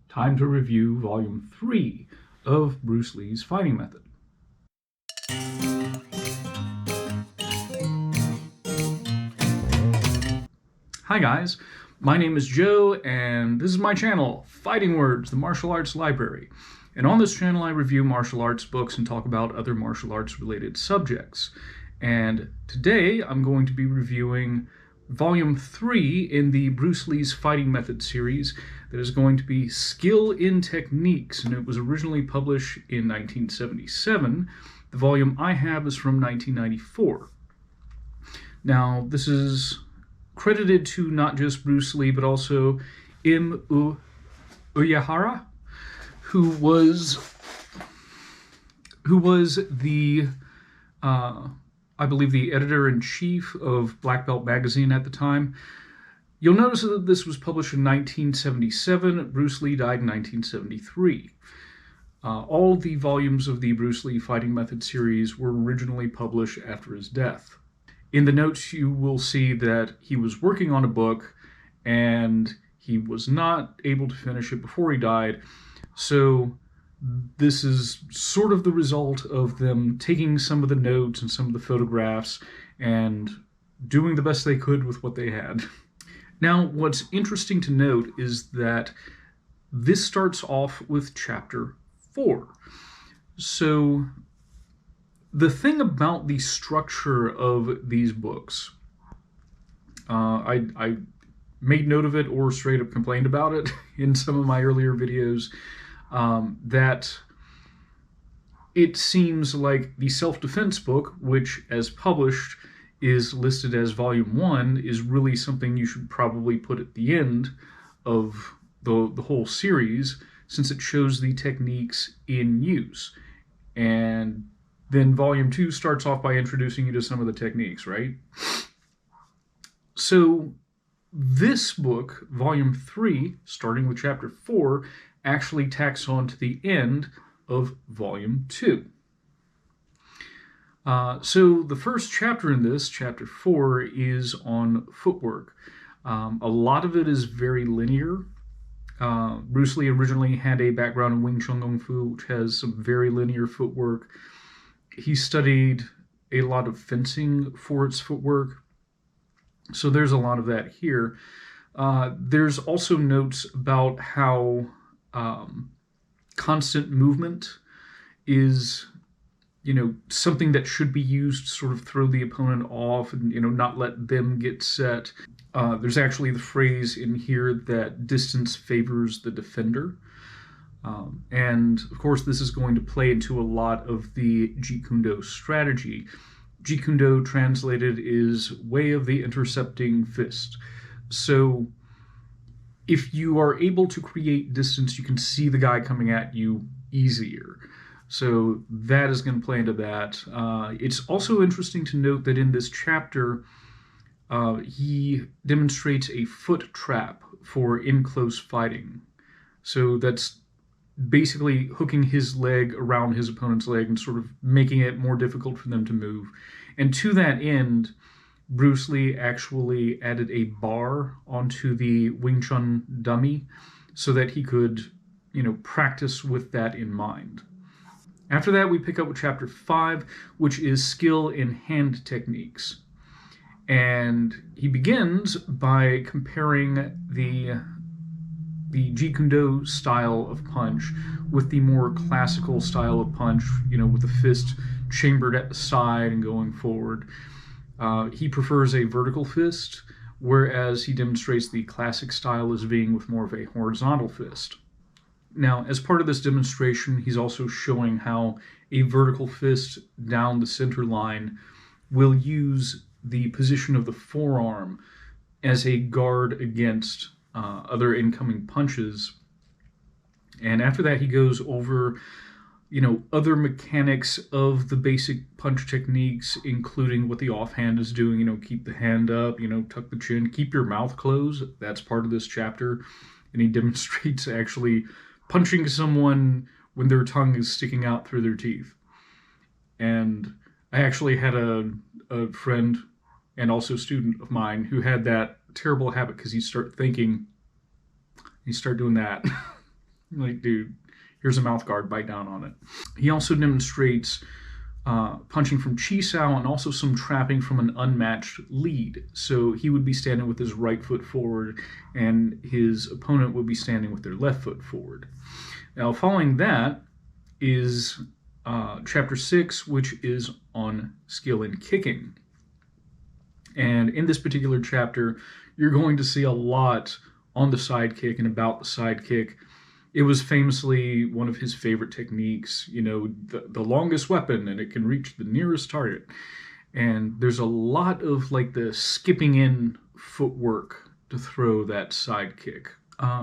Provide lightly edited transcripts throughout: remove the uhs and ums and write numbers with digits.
time to review Volume 3 of Bruce Lee's Fighting Method. Hi guys, my name is Joe, and this is my channel, Fighting Words, the Martial Arts Library. And on this channel I review martial arts books and talk about other martial arts related subjects. And today I'm going to be reviewing Volume 3 in the Bruce Lee's Fighting Method series that is going to be Skill in Techniques, and it was originally published in 1977. The volume I have is from 1994. Now, this is credited to not just Bruce Lee, but also Uehara, who was the I believe the editor-in-chief of Black Belt magazine at the time. You'll notice that this was published in 1977. Bruce Lee died in 1973. All the volumes of the Bruce Lee Fighting Method series were originally published after his death. In the notes, you will see that he was working on a book and he was not able to finish it before he died. So this is sort of the result of them taking some of the notes and some of the photographs and doing the best they could with what they had. Now, what's interesting to note is that this starts off with Chapter 4. So the thing about the structure of these books, I made note of it or straight up complained about it in some of my earlier videos, that it seems like the self-defense book, which as published is listed as Volume 1, is really something you should probably put at the end of the whole series, since it shows the techniques in use. And then Volume 2 starts off by introducing you to some of the techniques, right? So this book, Volume 3, starting with Chapter 4, actually tacks on to the end of Volume 2. So the first chapter in this, Chapter 4, is on footwork. A lot of it is very linear. Bruce Lee originally had a background in Wing Chun Kung Fu, which has some very linear footwork. He studied a lot of fencing for its footwork, so there's a lot of that here. There's also notes about how constant movement is, something that should be used to sort of throw the opponent off and, not let them get set. There's actually the phrase in here that distance favors the defender. And of course, this is going to play into a lot of the Jeet Kune Do strategy. Jeet Kune Do translated is way of the intercepting fist. So if you are able to create distance, you can see the guy coming at you easier. So that is going to play into that. It's also interesting to note that in this chapter, he demonstrates a foot trap for in-close fighting. So that's basically hooking his leg around his opponent's leg and sort of making it more difficult for them to move. And to that end, Bruce Lee actually added a bar onto the Wing Chun dummy so that he could, practice with that in mind. After that, we pick up with Chapter 5, which is Skill in Hand Techniques. And he begins by comparing the Jeet Kune Do style of punch with the more classical style of punch, with the fist chambered at the side and going forward. He prefers a vertical fist, whereas he demonstrates the classic style as being with more of a horizontal fist. Now, as part of this demonstration, he's also showing how a vertical fist down the center line will use the position of the forearm as a guard against other incoming punches. And after that, he goes over, other mechanics of the basic punch techniques, including what the offhand is doing, keep the hand up, tuck the chin, keep your mouth closed. That's part of this chapter. And he demonstrates actually punching someone when their tongue is sticking out through their teeth. And I actually had a friend and also student of mine who had that terrible habit because he'd start thinking, he'd start doing that. Like, dude, here's a mouth guard, bite down on it. He also demonstrates punching from chi sao and also some trapping from an unmatched lead. So he would be standing with his right foot forward, and his opponent would be standing with their left foot forward. Now, following that is chapter 6, which is on skill in kicking. And in this particular chapter, you're going to see a lot on the sidekick and about the sidekick. It was famously one of his favorite techniques, the longest weapon, and it can reach the nearest target. And there's a lot of like the skipping in footwork to throw that sidekick.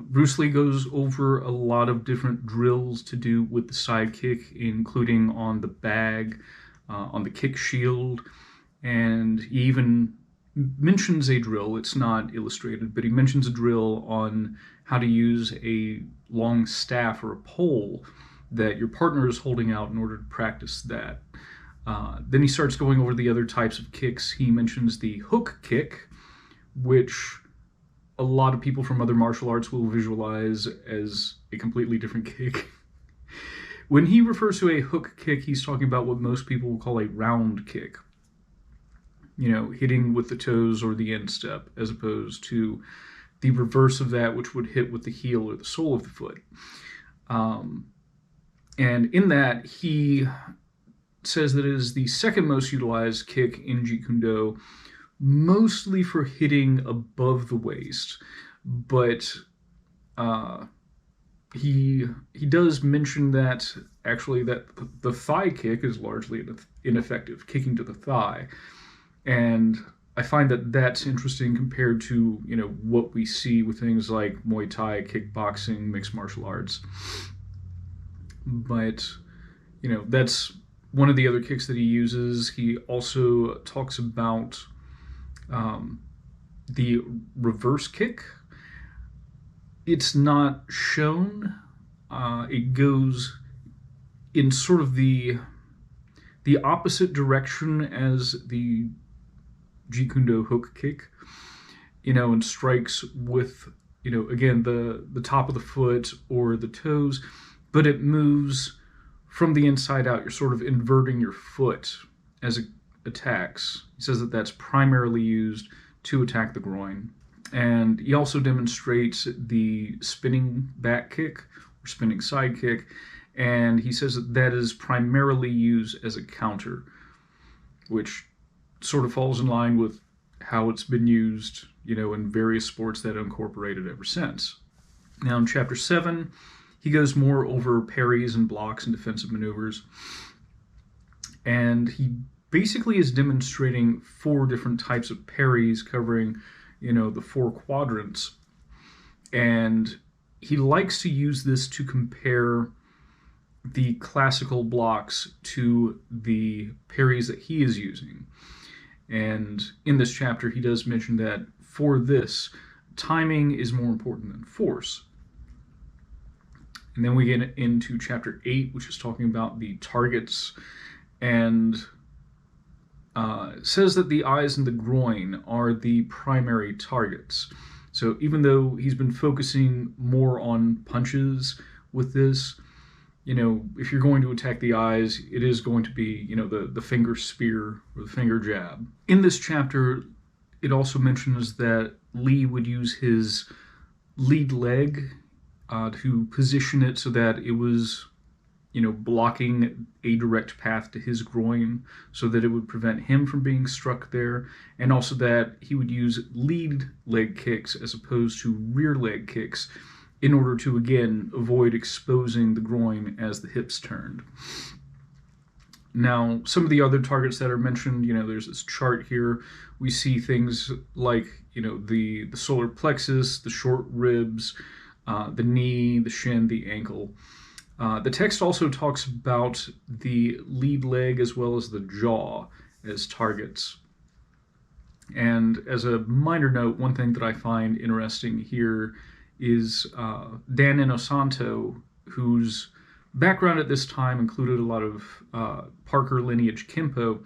Bruce Lee goes over a lot of different drills to do with the sidekick, including on the bag, on the kick shield, and he even mentions a drill. It's not illustrated, but he mentions a drill on how to use a long staff or a pole that your partner is holding out in order to practice that. Then he starts going over the other types of kicks. He mentions the hook kick, which a lot of people from other martial arts will visualize as a completely different kick. When he refers to a hook kick, he's talking about what most people will call a round kick. Hitting with the toes or the instep, as opposed to the reverse of that, which would hit with the heel or the sole of the foot. And in that, he says that it is the second most utilized kick in Jeet Kune Do, mostly for hitting above the waist. But he does mention that actually that the thigh kick is largely ineffective, kicking to the thigh. And I find that that's interesting compared to, what we see with things like Muay Thai, kickboxing, mixed martial arts. But, that's one of the other kicks that he uses. He also talks about the reverse kick. It's not shown. It goes in sort of the opposite direction as the Jeet Kune Do hook kick, and strikes with, again, the top of the foot or the toes, but it moves from the inside out. You're sort of inverting your foot as it attacks. He says that that's primarily used to attack the groin. And he also demonstrates the spinning back kick or spinning side kick, and he says that that is primarily used as a counter, which sort of falls in line with how it's been used, in various sports that incorporated ever since. Now in chapter 7, he goes more over parries and blocks and defensive maneuvers. And he basically is demonstrating 4 different types of parries covering, the 4 quadrants. And he likes to use this to compare the classical blocks to the parries that he is using. And in this chapter, he does mention that for this, timing is more important than force. And then we get into chapter 8, which is talking about the targets, and says that the eyes and the groin are the primary targets. So even though he's been focusing more on punches with this, if you're going to attack the eyes, it is going to be, the finger spear or the finger jab. In this chapter, it also mentions that Lee would use his lead leg to position it so that it was, blocking a direct path to his groin so that it would prevent him from being struck there. And also that he would use lead leg kicks as opposed to rear leg kicks in order to, again, avoid exposing the groin as the hips turned. Now, some of the other targets that are mentioned, there's this chart here. We see things like, the solar plexus, the short ribs, the knee, the shin, the ankle. The text also talks about the lead leg as well as the jaw as targets. And as a minor note, one thing that I find interesting here is Dan Inosanto, whose background at this time included a lot of Parker lineage Kempo.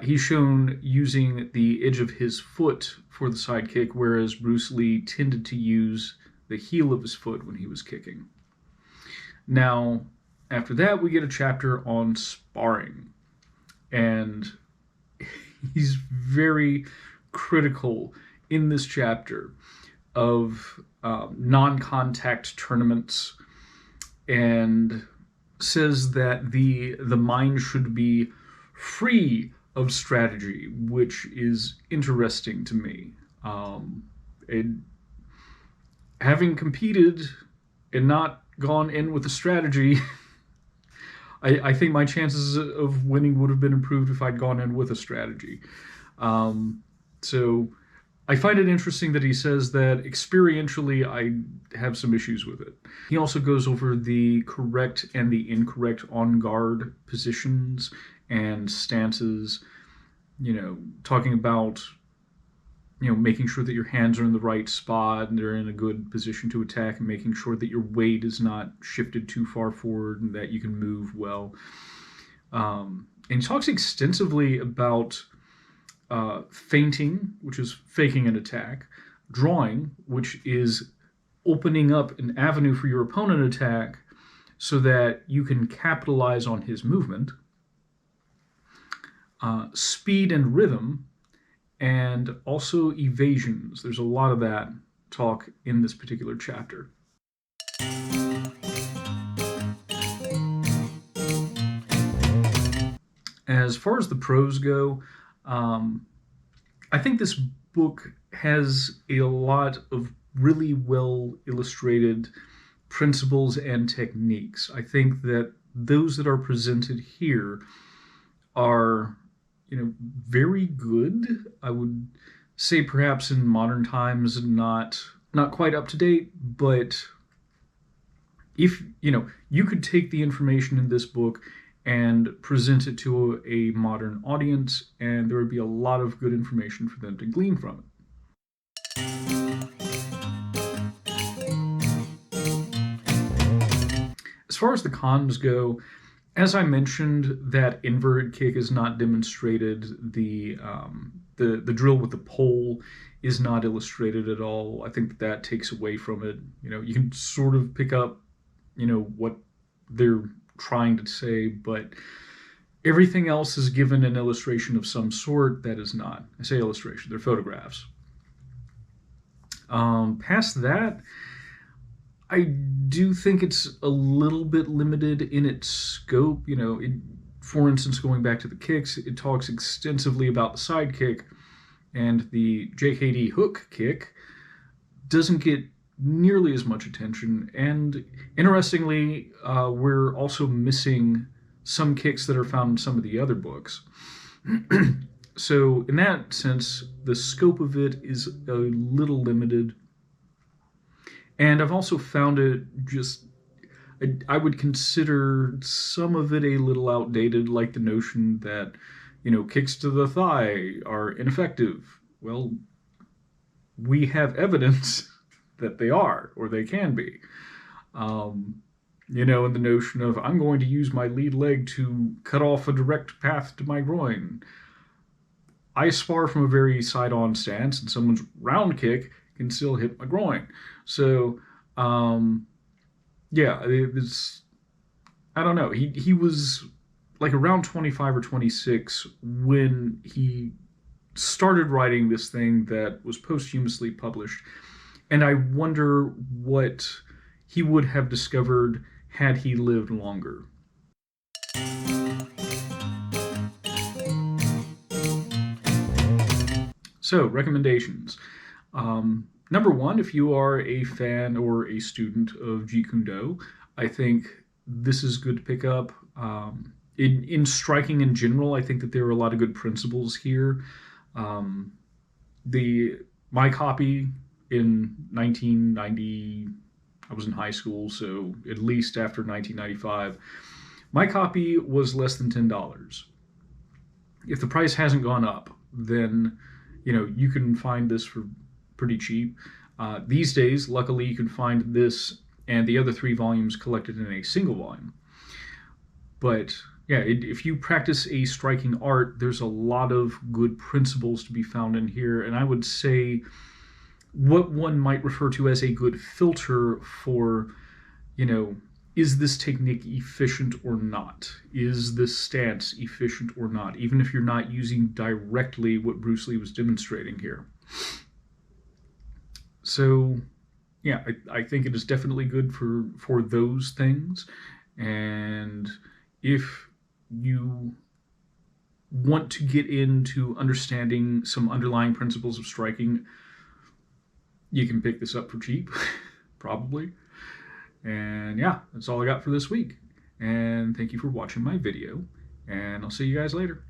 He's shown using the edge of his foot for the sidekick, whereas Bruce Lee tended to use the heel of his foot when he was kicking. Now, after that, we get a chapter on sparring. And he's very critical in this chapter of non-contact tournaments, and says that the mind should be free of strategy, which is interesting to me. Having competed and not gone in with a strategy, I think my chances of winning would have been improved if I'd gone in with a strategy. So I find it interesting that he says that experientially I have some issues with it. He also goes over the correct and the incorrect on-guard positions and stances, talking about, making sure that your hands are in the right spot and they're in a good position to attack, and making sure that your weight is not shifted too far forward and that you can move well. And he talks extensively about feinting, which is faking an attack, drawing, which is opening up an avenue for your opponent attack so that you can capitalize on his movement, speed and rhythm, and also evasions. There's a lot of that talk in this particular chapter. As far as the pros go, I think this book has a lot of really well illustrated principles and techniques. I think that those that are presented here are, very good. I would say perhaps in modern times not quite up to date, but if you could take the information in this book and present it to a modern audience, and there would be a lot of good information for them to glean from it. As far as the cons go, as I mentioned, that inverted kick is not demonstrated. The drill with the pole is not illustrated at all. I think that takes away from it. You can sort of pick up, what they're trying to say, but everything else is given an illustration of some sort that is not. I say illustration, they're photographs. Past that, I do think it's a little bit limited in its scope. For instance, going back to the kicks, it talks extensively about the side kick, and the JKD hook kick doesn't get nearly as much attention. And interestingly, we're also missing some kicks that are found in some of the other books. So in that sense, the scope of it is a little limited. And I've also found it I would consider some of it a little outdated, like the notion that, kicks to the thigh are ineffective. Well, we have evidence that they are, or they can be. And the notion of, I'm going to use my lead leg to cut off a direct path to my groin. I spar from a very side-on stance, and someone's round kick can still hit my groin. So, it's, I don't know. He was like around 25 or 26 when he started writing this thing that was posthumously published. And I wonder what he would have discovered had he lived longer. So, recommendations. Number one, if you are a fan or a student of Jeet Kune Do, I think this is good to pick up. In striking in general, I think that there are a lot of good principles here. My copy in 1990, I was in high school, so at least after 1995, my copy was less than $10. If the price hasn't gone up, then you can find this for pretty cheap. These days, luckily, you can find this and the other 3 volumes collected in a single volume. But yeah, if you practice a striking art, there's a lot of good principles to be found in here. And I would say what one might refer to as a good filter for, you know, is this technique efficient or not? Is this stance efficient or not? Even if you're not using directly what Bruce Lee was demonstrating here. So, yeah, I think it is definitely good for those things. And if you want to get into understanding some underlying principles of striking, you can pick this up for cheap, probably. And yeah, that's all I got for this week. And thank you for watching my video. And I'll see you guys later.